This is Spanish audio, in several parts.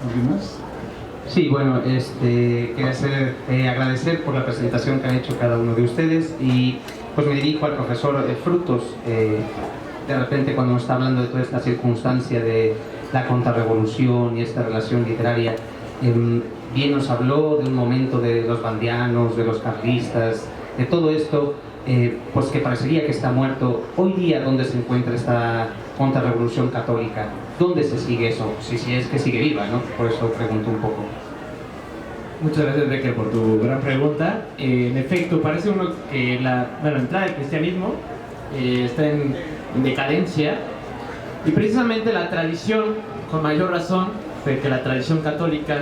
¿Alguien más? Sí, bueno, quería agradecer por la presentación que han hecho cada uno de ustedes y pues me dirijo al profesor Frutos. De repente cuando nos está hablando de toda esta circunstancia de la contrarrevolución y esta relación literaria, bien nos habló de un momento de los bandianos, de los carlistas, de todo esto, pues que parecería que está muerto. Hoy día, ¿dónde se encuentra esta contrarrevolución católica? ¿Dónde se sigue eso? Si es que sigue viva, ¿no? Por eso pregunto un poco. Muchas gracias, Becker, por tu gran pregunta. En efecto, parece uno que la entrada del cristianismo está en decadencia, y precisamente la tradición, con mayor razón, porque la tradición católica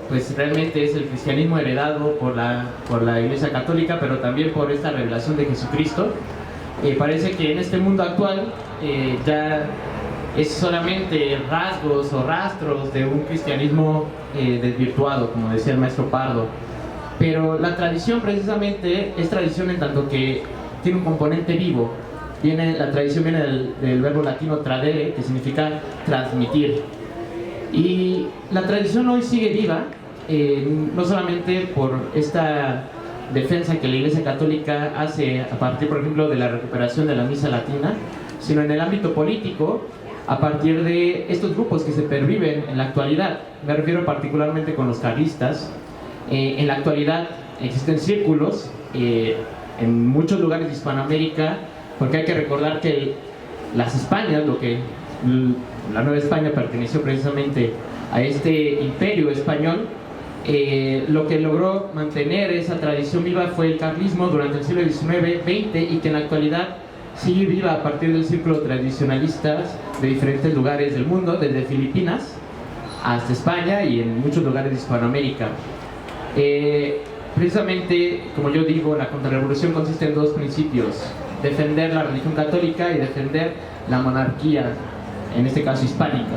pues realmente es el cristianismo heredado por la Iglesia Católica, pero también por esta revelación de Jesucristo. Parece que en este mundo actual ya es solamente rasgos o rastros de un cristianismo desvirtuado, como decía el maestro Pardo. Pero la tradición precisamente es tradición en tanto que tiene un componente vivo. La tradición viene del verbo latino tradere, que significa transmitir. Y la tradición hoy sigue viva, no solamente por esta defensa que la Iglesia Católica hace a partir, por ejemplo, de la recuperación de la misa latina, sino en el ámbito político, a partir de estos grupos que se perviven en la actualidad. Me refiero particularmente con los carlistas. En la actualidad existen círculos en muchos lugares de Hispanoamérica, porque hay que recordar que las Españas, la Nueva España perteneció precisamente a este imperio español. Lo que logró mantener esa tradición viva fue el carlismo durante el siglo XIX, XX, y que en la actualidad sigue viva a partir del círculo tradicionalistas de diferentes lugares del mundo, desde Filipinas hasta España y en muchos lugares de Hispanoamérica. Precisamente, como yo digo, la contrarrevolución consiste en dos principios: defender la religión católica y defender la monarquía, en este caso hispánica.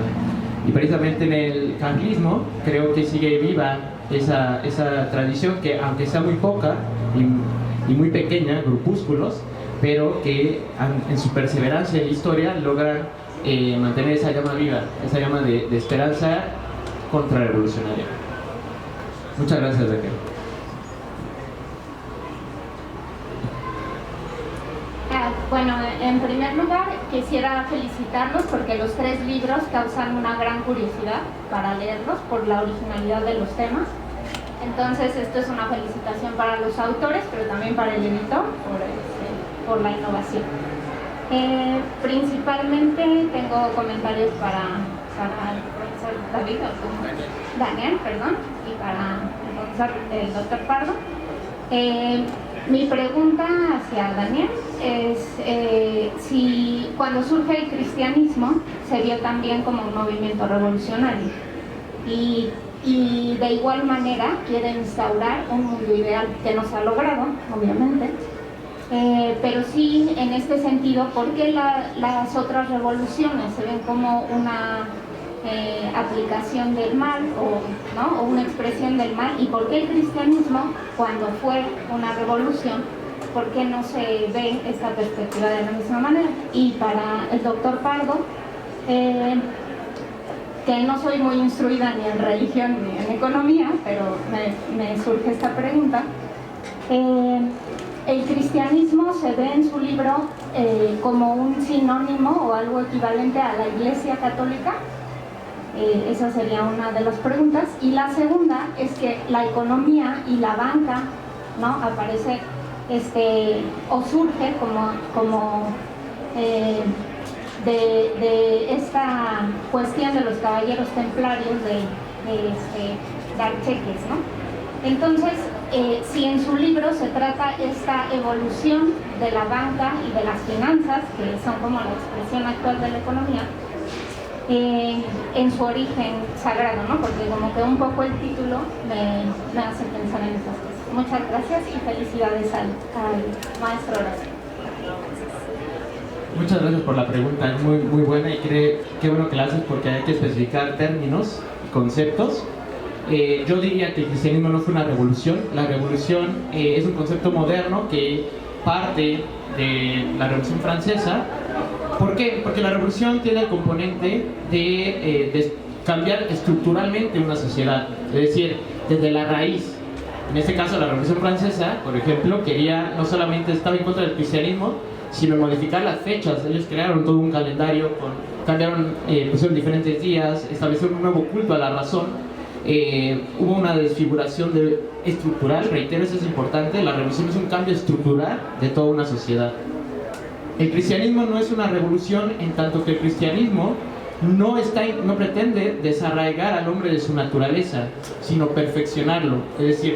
Y precisamente en el carlismo creo que sigue viva esa tradición, que aunque sea muy poca y muy pequeña, grupúsculos, pero que en su perseverancia en la historia logran mantener esa llama viva, esa llama de esperanza contrarrevolucionaria. Muchas gracias, Raquel. Bueno, en primer lugar quisiera felicitarlos porque los tres libros causan una gran curiosidad para leerlos por la originalidad de los temas. Entonces esto es una felicitación para los autores, pero también para el editor por la innovación. Principalmente tengo comentarios para el profesor Daniel, y para el doctor Pardo. Mi pregunta hacia Daniel es si cuando surge el cristianismo se vio también como un movimiento revolucionario y de igual manera quiere instaurar un mundo ideal que no se ha logrado, obviamente, pero sí en este sentido, ¿por qué las otras revoluciones se ven como una aplicación del mal o una expresión del mal, y por qué el cristianismo, cuando fue una revolución, por qué no se ve esta perspectiva de la misma manera? Y para el doctor Pardo, que no soy muy instruida ni en religión ni en economía, pero me surge esta pregunta. El cristianismo se ve en su libro como un sinónimo o algo equivalente a la Iglesia Católica. Esa sería una de las preguntas. Y la segunda es que la economía y la banca, ¿no?, aparece o surge como de esta cuestión de los caballeros templarios de dar cheques, ¿no? Entonces, si en su libro se trata esta evolución de la banca y de las finanzas, que son como la expresión actual de la economía, en su origen sagrado, ¿no? Porque como que un poco el título me hace pensar en esas cosas. Muchas gracias y felicidades al maestro Horacio. Muchas gracias por la pregunta, es muy buena, y qué bueno que la haces, porque hay que especificar términos y conceptos. Yo diría que el cristianismo no fue una revolución. La revolución es un concepto moderno que parte de la Revolución Francesa. ¿Por qué? Porque la revolución tiene el componente de cambiar estructuralmente una sociedad, es decir, desde la raíz. En este caso, la Revolución Francesa, por ejemplo, quería, no solamente estaba en contra del cristianismo, sino modificar las fechas. Ellos crearon todo un calendario, cambiaron, pusieron diferentes días, establecieron un nuevo culto a la razón. Hubo una desfiguración estructural, reitero, eso es importante. La revolución es un cambio estructural de toda una sociedad. El cristianismo no es una revolución, en tanto que el cristianismo no pretende desarraigar al hombre de su naturaleza, sino perfeccionarlo. Es decir,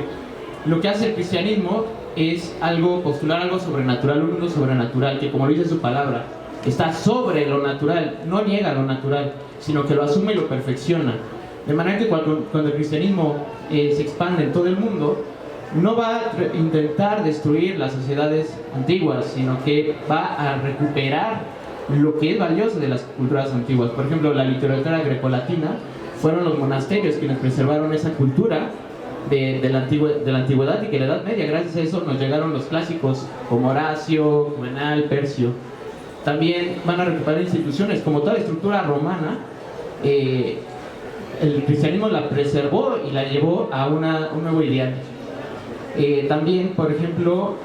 lo que hace el cristianismo es postular algo sobrenatural, un mundo sobrenatural, que, como lo dice su palabra, está sobre lo natural, no niega lo natural, sino que lo asume y lo perfecciona. De manera que cuando el cristianismo se expande en todo el mundo, no va a intentar destruir las sociedades antiguas, sino que va a recuperar lo que es valioso de las culturas antiguas. Por ejemplo, la literatura grecolatina fueron los monasterios quienes preservaron esa cultura de la antigüedad, y que en la Edad Media, gracias a eso, nos llegaron los clásicos como Horacio, Juvenal, Percio. También van a recuperar instituciones como toda la estructura romana. El cristianismo la preservó y la llevó a un nuevo ideal. También, por ejemplo,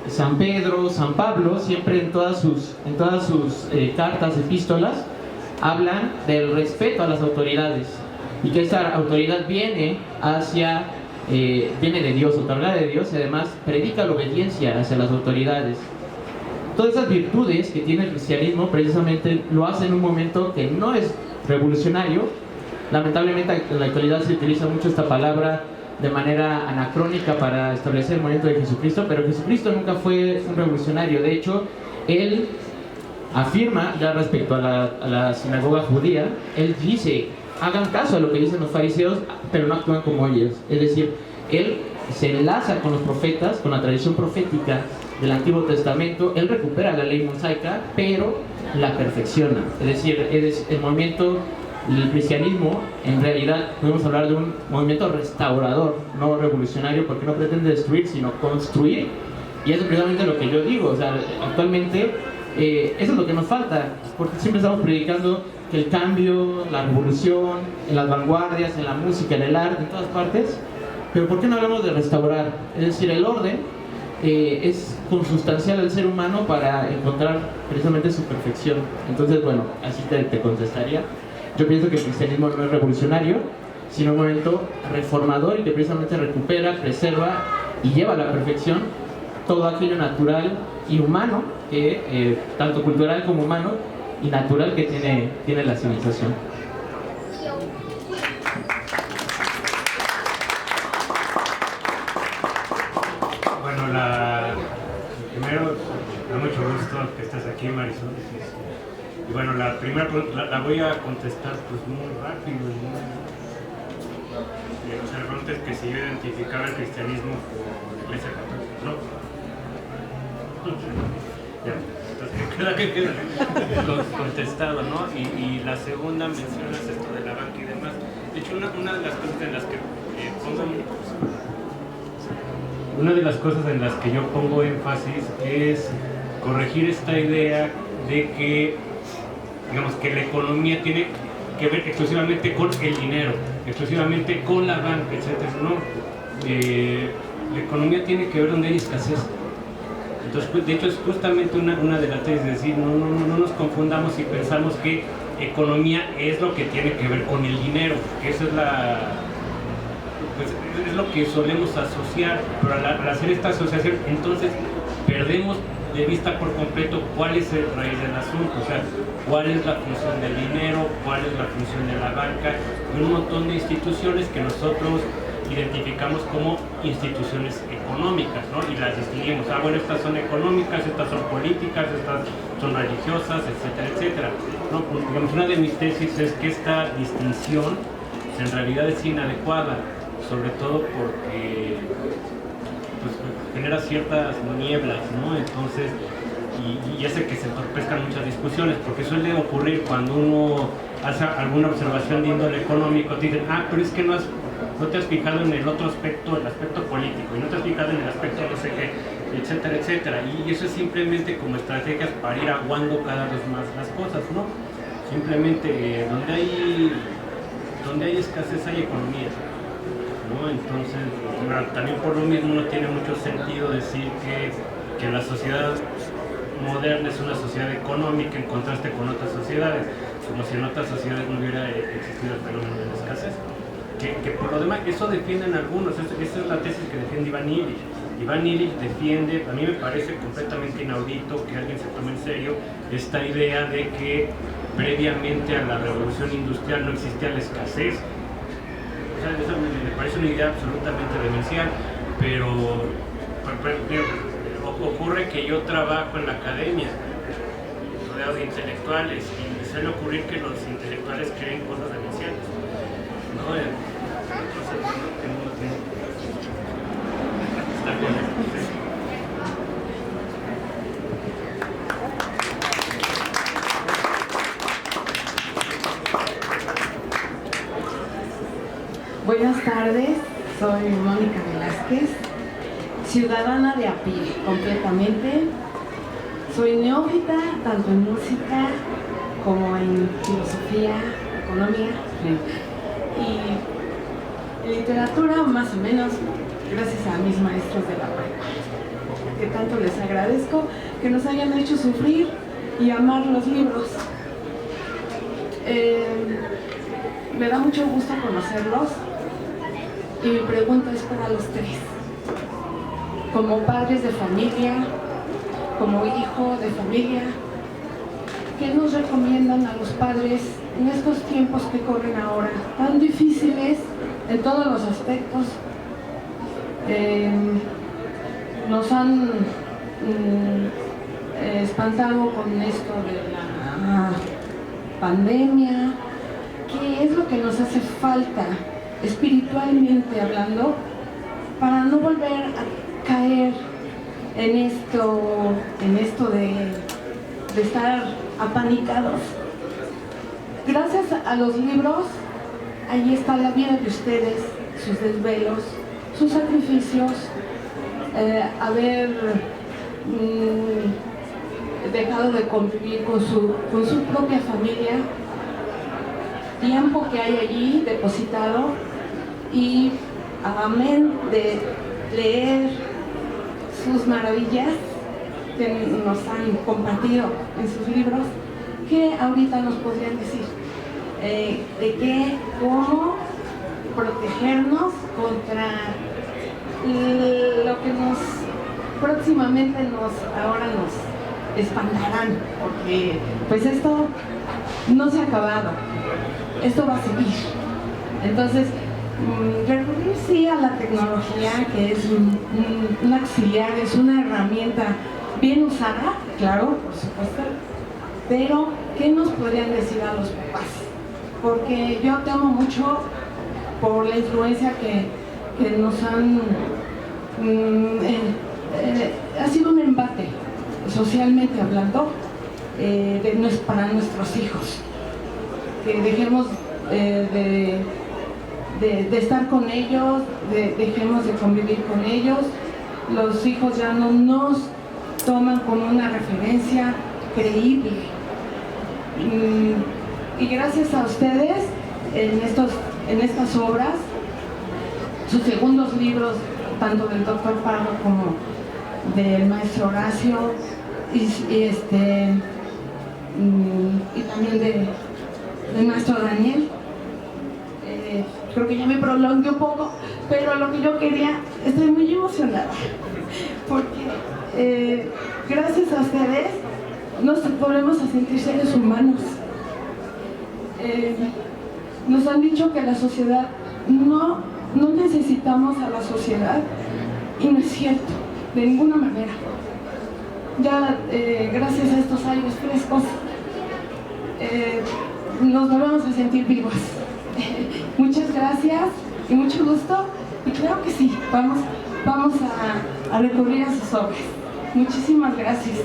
San Pedro, San Pablo, siempre en todas sus cartas, epístolas, hablan del respeto a las autoridades, y que esta autoridad viene de Dios, otorgada de Dios, y además predica la obediencia hacia las autoridades. Todas esas virtudes que tiene el cristianismo precisamente lo hace en un momento que no es revolucionario. Lamentablemente en la actualidad se utiliza mucho esta palabra de manera anacrónica para establecer el movimiento de Jesucristo, pero Jesucristo nunca fue un revolucionario. De hecho, él afirma, ya respecto a la sinagoga judía, él dice: hagan caso a lo que dicen los fariseos, pero no actúan como ellos. Es decir, él se enlaza con los profetas, con la tradición profética del Antiguo Testamento. Él recupera la ley mosaica, pero la perfecciona. Es decir, el movimiento, el cristianismo, en realidad podemos hablar de un movimiento restaurador, no revolucionario, porque no pretende destruir, sino construir. Y eso es precisamente lo que yo digo. O sea, actualmente eso es lo que nos falta, porque siempre estamos predicando que el cambio, la revolución, en las vanguardias, en la música, en el arte, en todas partes. Pero ¿por qué no hablamos de restaurar? Es decir, el orden es consustancial al ser humano para encontrar precisamente su perfección. Entonces, bueno, así te contestaría. Yo pienso que el cristianismo no es revolucionario, sino un movimiento reformador, y que precisamente recupera, preserva y lleva a la perfección todo aquello natural y humano, que tanto cultural como humano y natural, que tiene la civilización. Bueno, primero, da mucho gusto que estés aquí, Marisol. Y bueno, la primera pregunta la voy a contestar pues muy rápido. O sea, la pregunta es que si yo identificaba el cristianismo con la Iglesia Católica, ¿no? Ya, entonces queda contestado, ¿no? Y la segunda, mencionas esto de la banca y demás. De hecho, una de las cosas en las que yo pongo énfasis es corregir esta idea de que, digamos, que la economía tiene que ver exclusivamente con el dinero, exclusivamente con la banca, etc. No, la economía tiene que ver donde hay escasez. Entonces, pues, de hecho, es justamente una de las tesis, es decir, no nos confundamos y pensamos que economía es lo que tiene que ver con el dinero, que eso es es lo que solemos asociar, pero al hacer esta asociación, entonces perdemos de vista por completo cuál es el raíz del asunto, o sea, cuál es la función del dinero, cuál es la función de la banca, y un montón de instituciones que nosotros identificamos como instituciones económicas, ¿no? Y las distinguimos. Bueno, estas son económicas, estas son políticas, estas son religiosas, etcétera, etcétera. ¿No? Digamos, una de mis tesis es que esta distinción en realidad es inadecuada, sobre todo porque pues, genera ciertas nieblas, ¿no? Entonces, y hace que se entorpezcan muchas discusiones, porque suele ocurrir cuando uno hace alguna observación de índole económico, te dicen, pero es que no te has fijado en el otro aspecto, el aspecto político, y no te has fijado en el aspecto no sé qué, etcétera, etcétera. Y eso es simplemente como estrategias para ir aguando cada vez más las cosas, ¿no? Simplemente donde hay donde hay escasez hay economía, ¿no? Entonces, bueno, también por lo mismo no tiene mucho sentido decir que la sociedad moderna es una sociedad económica en contraste con otras sociedades, como si en otras sociedades no hubiera existido el fenómeno de la escasez. Que por lo demás, eso defienden algunos, esa es la tesis que defiende Ivan Illich. Ivan Illich defiende, a mí me parece completamente inaudito que alguien se tome en serio esta idea de que previamente a la revolución industrial no existía la escasez. O sea, eso me parece una idea absolutamente demencial, pero ocurre que yo trabajo en la academia, rodeado de intelectuales, y me suele ocurrir que los intelectuales creen cosas demenciales, ¿no? Entonces, uno tiene que estar con eso. Buenas tardes, soy Mónica Velázquez, ciudadana de a pie, completamente. Soy neófita tanto en música como en filosofía, economía y literatura, más o menos, gracias a mis maestros de la prepa, que tanto les agradezco que nos hayan hecho sufrir y amar los libros. Me da mucho gusto conocerlos. Y mi pregunta es para los tres. Como padres de familia, como hijo de familia, ¿qué nos recomiendan a los padres en estos tiempos que corren ahora, tan difíciles en todos los aspectos? Nos han espantado con esto de la pandemia. ¿Qué es lo que nos hace falta, espiritualmente hablando, para no volver a caer en esto de estar apanicados? Gracias a los libros, ahí está la vida de ustedes, sus desvelos, sus sacrificios, haber dejado de convivir con su propia familia, tiempo que hay allí depositado, y amén de leer sus maravillas que nos han compartido en sus libros. ¿Qué ahorita nos podrían decir? De qué, cómo protegernos contra lo que próximamente ahora nos espantarán, porque pues esto no se ha acabado, esto va a seguir. Entonces, recurrir sí a la tecnología, que es un auxiliar, es una herramienta bien usada, claro, por supuesto, pero ¿qué nos podrían decir a los papás? Porque yo temo mucho por la influencia que nos han... ha sido un embate, socialmente hablando, para nuestros hijos. Que dejemos de estar con ellos, dejemos de convivir con ellos. Los hijos ya no nos toman como una referencia creíble. Y gracias a ustedes, en estas obras, sus segundos libros, tanto del doctor Pardo como del maestro Horacio, y también del maestro Daniel. Creo que ya me prolongué un poco, pero lo que yo quería, estoy muy emocionada, porque gracias a ustedes nos volvemos a sentir seres humanos. Nos han dicho que la sociedad, no necesitamos a la sociedad, y no es cierto, de ninguna manera. Ya gracias a estos aires frescos nos volvemos a sentir vivos. Muchas gracias y mucho gusto, y creo que sí, vamos a recurrir a sus obras. Muchísimas gracias.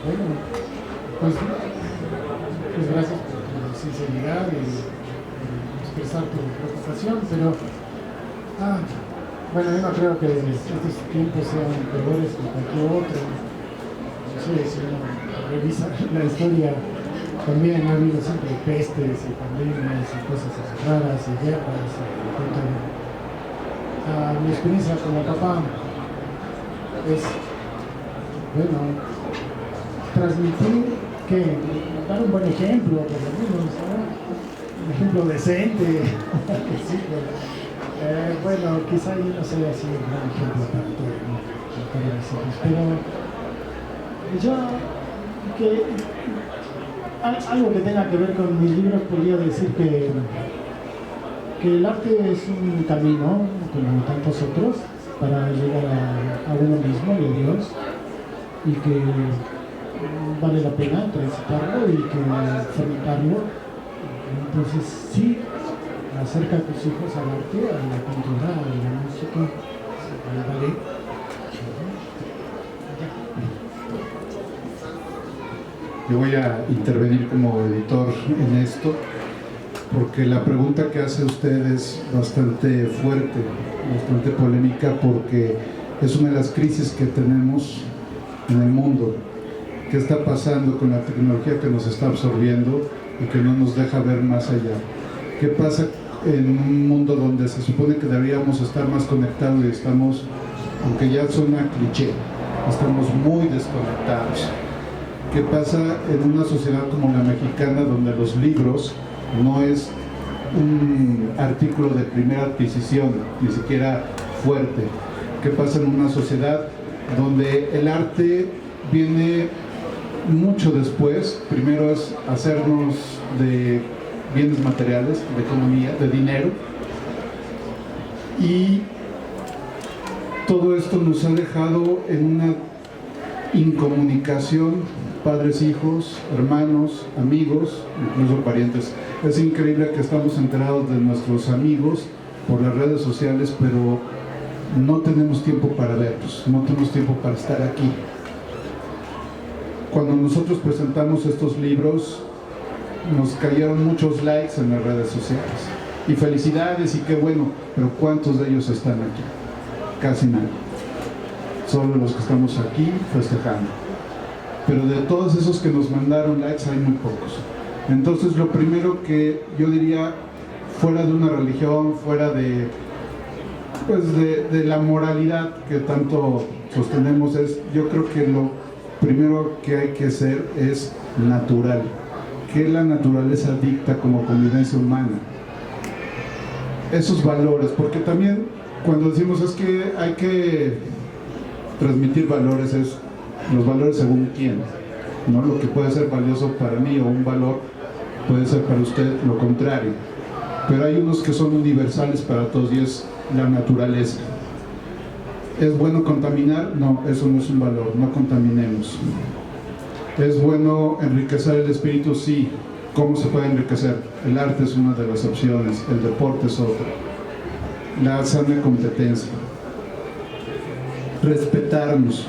Bueno, pues gracias por tu sinceridad y expresar tu preocupación, pero Bueno, yo no creo que estos tiempos sean peores que cualquier otro. No sé, si uno revisa la historia, también ha habido siempre pestes y pandemias y cosas así raras y guerras y todo. Mi experiencia con el papá es, bueno, transmitir, que dar un buen ejemplo, por lo menos, ¿no? Un ejemplo decente. Sí, bueno, quizá yo no sea así un gran ejemplo para todo, ¿no? Para mis hijos, pero yo, algo que tenga que ver con mis libros, podría decir que el arte es un camino, como tantos otros, para llegar a uno mismo y a Dios, y que vale la pena transitarlo y que fomentarlo. Entonces, sí, acerca a tus hijos al arte, a la pintura, a la música, al ballet. Yo voy a intervenir como editor en esto, porque la pregunta que hace usted es bastante fuerte, bastante polémica, porque es una de las crisis que tenemos en el mundo. ¿Qué está pasando con la tecnología que nos está absorbiendo y que no nos deja ver más allá? ¿Qué pasa en un mundo donde se supone que deberíamos estar más conectados y estamos, aunque ya suena cliché, estamos muy desconectados? ¿Qué pasa en una sociedad como la mexicana, donde los libros no es un artículo de primera adquisición, ni siquiera fuerte? ¿Qué pasa en una sociedad donde el arte viene mucho después? Primero es hacernos de bienes materiales, de economía, de dinero, y todo esto nos ha dejado en una incomunicación, padres, hijos, hermanos, amigos, incluso parientes. Es increíble que estamos enterados de nuestros amigos por las redes sociales, pero no tenemos tiempo para verlos, no tenemos tiempo para estar aquí. Cuando nosotros presentamos estos libros, nos cayeron muchos likes en las redes sociales. Y felicidades y qué bueno, pero ¿cuántos de ellos están aquí? Casi nadie. Solo los que estamos aquí festejando. Pero de todos esos que nos mandaron likes hay muy pocos. Entonces lo primero que yo diría, fuera de una religión, fuera de, pues de la moralidad que tanto sostenemos, es, yo creo que lo primero que hay que ser es natural, que la naturaleza dicta como convivencia humana. Esos valores, porque también cuando decimos es que hay que transmitir valores, es los valores según quién, ¿no? Lo que puede ser valioso para mí o un valor puede ser para usted lo contrario, pero hay unos que son universales para todos y es la naturaleza. ¿Es bueno contaminar? No, eso no es un valor, no contaminemos. ¿Es bueno enriquecer el espíritu? Sí. ¿Cómo se puede enriquecer? El arte es una de las opciones, el deporte es otra. La sana competencia. Respetarnos.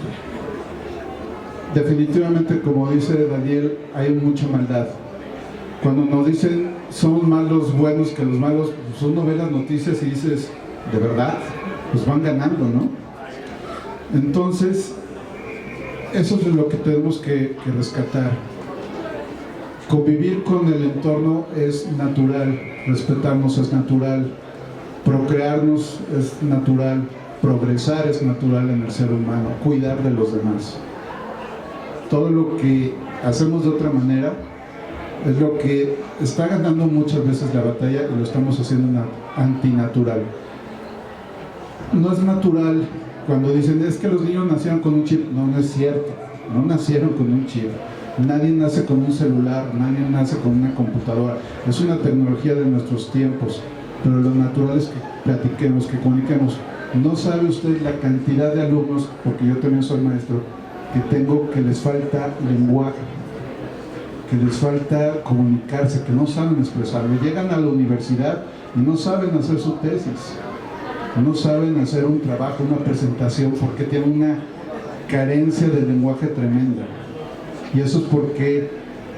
Definitivamente, como dice Daniel, hay mucha maldad. Cuando nos dicen somos más los buenos que los malos, pues uno ve las noticias y dices, ¿de verdad? Pues van ganando, ¿no? Entonces, eso es lo que tenemos que rescatar. Convivir con el entorno es natural, respetarnos es natural, procrearnos es natural, progresar es natural en el ser humano, cuidar de los demás. Todo lo que hacemos de otra manera es lo que está ganando muchas veces la batalla y lo estamos haciendo antinatural. No es natural cuando dicen es que los niños nacieron con un chip. No, no es cierto, no nacieron con un chip. Nadie nace con un celular, nadie nace con una computadora. Es una tecnología de nuestros tiempos, pero lo natural es que platiquemos, que comuniquemos. No sabe usted la cantidad de alumnos, porque yo también soy maestro, que les falta lenguaje, que les falta comunicarse, que no saben expresarlo. Llegan a la universidad y no saben hacer su tesis, no saben hacer un trabajo, una presentación, porque tienen una carencia de lenguaje tremenda. Y eso es porque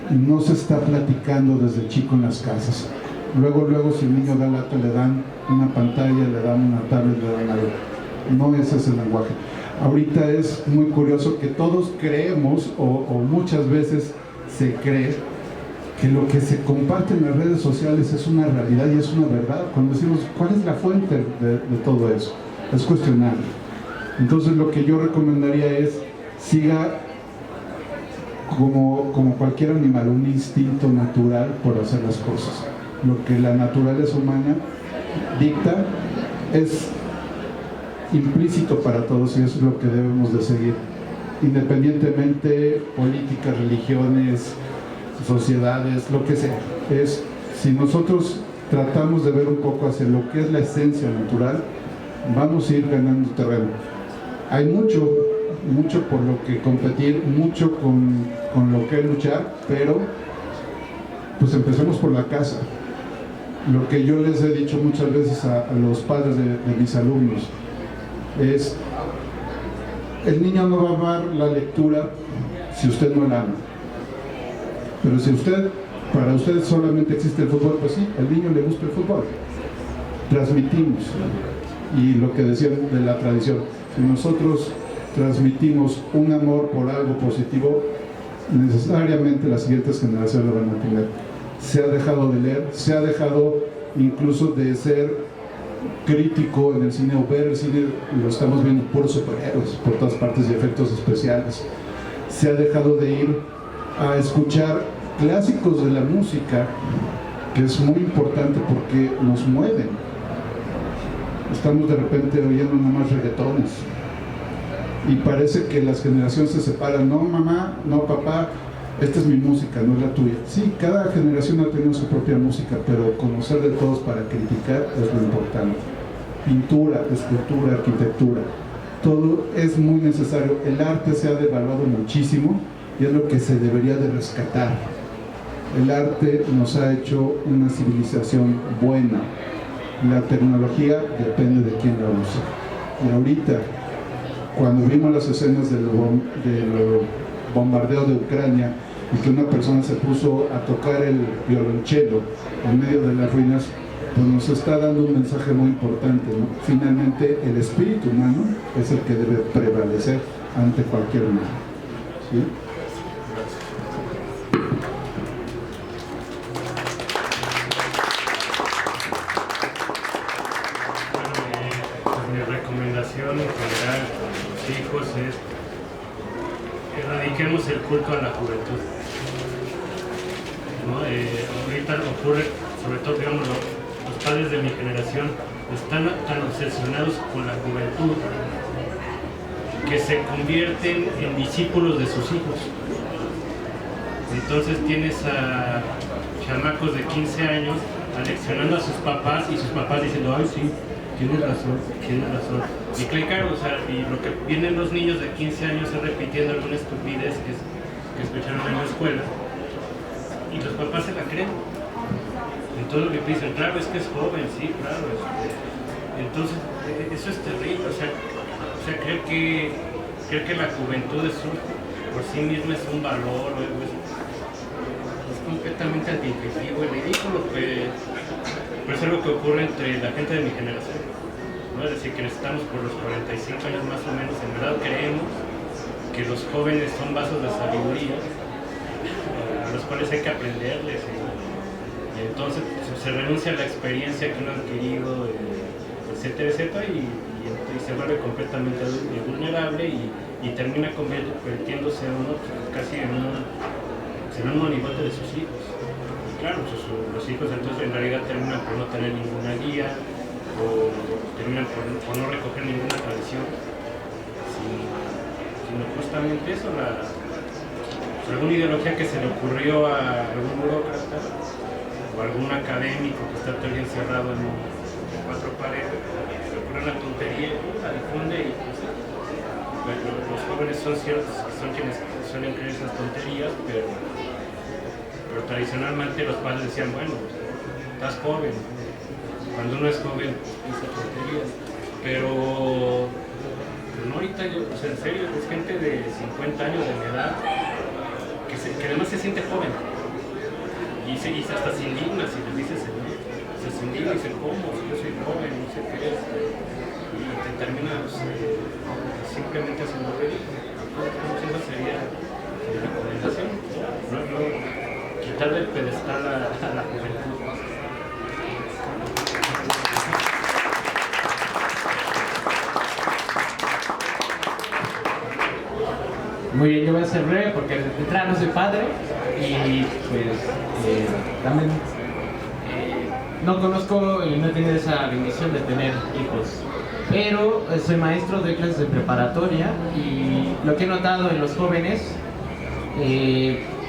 no se está platicando desde chico en las casas. Luego si el niño da lata, le dan una pantalla, le dan una tablet, le dan algo. no es ese lenguaje. Ahorita es muy curioso que todos creemos, o muchas veces se cree, que lo que se comparte en las redes sociales es una realidad y es una verdad. Cuando decimos, ¿cuál es la fuente de todo eso? Es cuestionable. Entonces lo que yo recomendaría es, siga como cualquier animal, un instinto natural por hacer las cosas. Lo que la naturaleza humana dicta es implícito para todos y eso es lo que debemos de seguir, independientemente políticas, religiones, sociedades, lo que sea. Es, si nosotros tratamos de ver un poco hacia lo que es la esencia natural, vamos a ir ganando terreno. Hay mucho por lo que competir, mucho con lo que luchar, pero pues empecemos por la casa. Lo que yo les he dicho muchas veces a los padres de mis alumnos es, el niño no va a amar la lectura si usted no la ama. Pero si para usted solamente existe el fútbol, pues sí, al niño le gusta el fútbol. Transmitimos, y lo que decían de la tradición, si nosotros transmitimos un amor por algo positivo, necesariamente las siguientes generaciones lo van a tener. Se ha dejado de leer, se ha dejado incluso de ser crítico en el cine, o ver el cine, lo estamos viendo puros superhéroes por todas partes y efectos especiales. Se ha dejado de ir a escuchar clásicos de la música, que es muy importante porque nos mueven. Estamos de repente oyendo nada más reggaetones y parece que las generaciones se separan. No mamá, no papá, esta es mi música, no es la tuya. Sí, cada generación ha tenido su propia música, pero conocer de todos para criticar es lo importante. Pintura, escultura, arquitectura, todo es muy necesario. El arte se ha devaluado muchísimo y es lo que se debería de rescatar. El arte nos ha hecho una civilización buena. La tecnología depende de quién la usa. Y ahorita, cuando vimos las escenas del bombardeo de Ucrania y que una persona se puso a tocar el violonchelo en medio de las ruinas, pues nos está dando un mensaje muy importante, ¿no? Finalmente, el espíritu humano es el que debe prevalecer ante cualquier mal. ¿Sí? Mi recomendación en general a los hijos es que erradiquemos el culto a la juventud, ¿no? Ahorita ocurre, sobre todo, digamos, los padres de mi generación están tan obsesionados con la juventud que se convierten en discípulos de sus hijos. Entonces tienes a chamacos de 15 años aleccionando a sus papás y sus papás diciendo, ay sí, tienes razón. Y claro, o sea, y lo que vienen los niños de 15 años es repitiendo alguna estupidez que escucharon en la escuela y los papás se la creen. Entonces lo que dicen, claro, es que es joven, sí, claro. Entonces, eso es terrible, o sea creer que la juventud por sí misma es un valor, es completamente antiintuitivo y ridículo, pero es algo que ocurre entre la gente de mi generación, ¿no? Es decir, que estamos por los 45 años más o menos, en verdad creemos que los jóvenes son vasos de sabiduría a los cuales hay que aprenderles, y entonces se renuncia a la experiencia que uno ha adquirido, etcétera, y se vuelve completamente vulnerable y termina convirtiéndose uno casi en un monigote de sus hijos. Y claro, los hijos entonces en realidad terminan por no tener ninguna guía o terminan por no recoger ninguna tradición, sino justamente eso, alguna ideología que se le ocurrió a algún burócrata o algún académico que está todo encerrado en cuatro paredes, se ocurre una tontería, la difunde y pues, los jóvenes son quienes suelen creer esas tonterías, pero tradicionalmente los padres decían, bueno, estás joven, cuando uno es joven dice tonterías, pero no ahorita, en serio, es gente de 50 años de mi edad que además se siente joven y hasta se indigna si les dices se indigna y dice, ¿cómo? Si yo soy joven, no sé qué es. Y te termina simplemente haciendo ridículo. Entonces esa sería mi recomendación, no quitar del pedestal a la juventud. Muy bien, yo voy a ser breve porque de entrada no soy padre y pues también no conozco y no he tenido esa bendición de tener hijos. Pero soy maestro, doy clases de preparatoria y lo que he notado en los jóvenes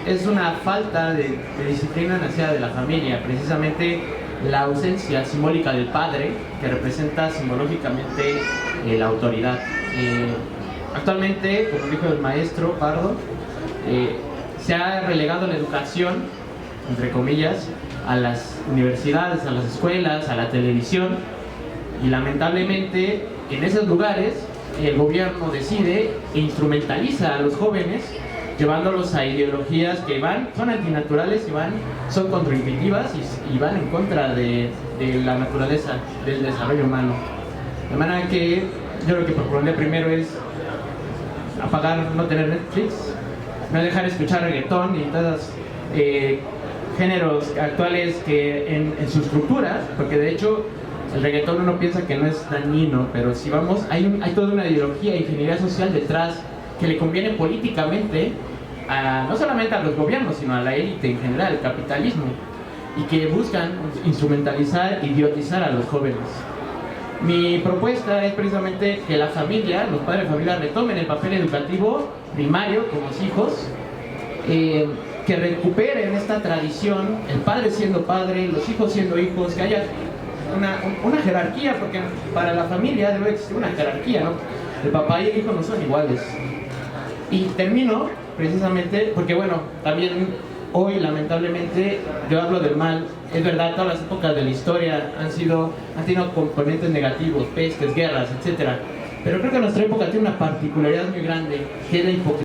es una falta de disciplina nacida de la familia, precisamente la ausencia simbólica del padre que representa simbológicamente la autoridad. Actualmente, como dijo el maestro Pardo, se ha relegado la educación, entre comillas, a las universidades, a las escuelas, a la televisión, y lamentablemente en esos lugares el gobierno decide e instrumentaliza a los jóvenes, llevándolos a ideologías que son antinaturales y son contraintuitivas y van en contra de la naturaleza del desarrollo humano. De manera que yo lo que propondría primero es apagar, no tener Netflix, no dejar de escuchar reggaetón y todos los géneros actuales que en su estructura, porque de hecho el reggaetón uno piensa que no es dañino, pero si vamos, hay toda una ideología e ingeniería social detrás que le conviene políticamente no solamente a los gobiernos, sino a la élite en general, el capitalismo, y que buscan instrumentalizar, idiotizar a los jóvenes. Mi propuesta es precisamente que la familia, los padres de familia, retomen el papel educativo primario con los hijos, que recuperen esta tradición, el padre siendo padre, los hijos siendo hijos, que haya una jerarquía, porque para la familia debe existir una jerarquía, ¿no? El papá y el hijo no son iguales. Y termino precisamente porque, bueno, también hoy lamentablemente yo hablo del mal. Es verdad, todas las épocas de la historia han tenido componentes negativos, pestes, guerras, etc. Pero creo que nuestra época tiene una particularidad muy grande, que es la hipocresía.